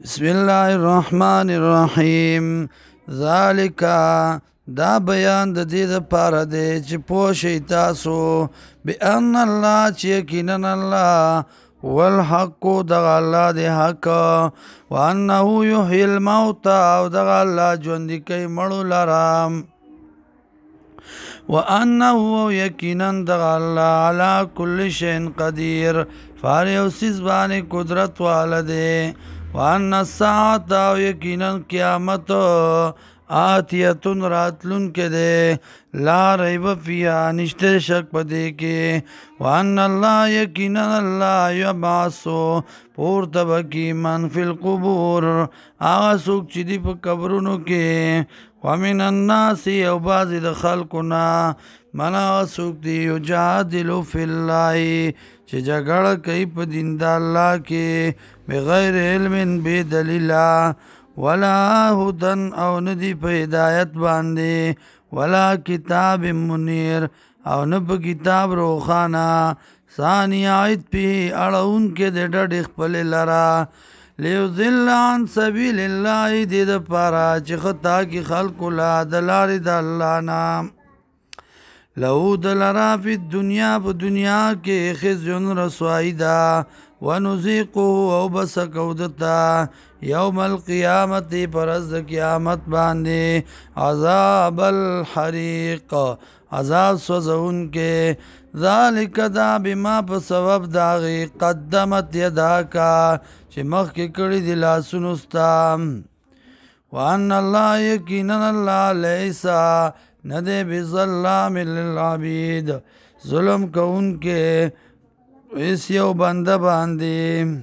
بسم الله الرحمن الرحیم. ذالک دا بیان د دې دپاره دی چې پوه شئ تاسو بأن الله چې یقینا الله هو الحق دغه الله دی حق وانه یحیی الموتى او دغه الله ژوندي کوي مړو لره وانه یقینا دغه الله علی کل شیء قدیر فار یو څیز باندې قدرت والا دی وان الساعة او یقینا قیامت آتیتن راتلون کې دی لا ریب فیها نشته شک پدې کې وان الله یقینا الله یبعثو پورته بکی من فی القبور هغه څوک چې دی په قبرونو کې ومن الناس او بعضې د خلقنا من هغه څوک دی یجادلو فی الله چې جګړه کوي په دین د الله کې بغیر علم بے دلیلا ولا هدن او ندی په هدایت باندې ولا کتاب منیر او نه په کتاب روخانه ثانی آیت په اړون کې د ډډ خپل لرا لیضل عن سبیل الله دې د پاره چې خطا کې خلق لا د لارې د الله نام لو دلرا فی الدنیا په دنیا کې خزیون رسوائی دا ونزیقو او بسکو دتا یوم القیامت پرز قیامت باندې عذاب الحریق عذاب سوزون کې ذالک دا بما په سبب داغی قدمت یداکا چې مخکې کړي دي لاسونو ستا وان الله یقینا الله لیسا ندے بظلام للعبید ظلم کون کے اس یو بندہ باندې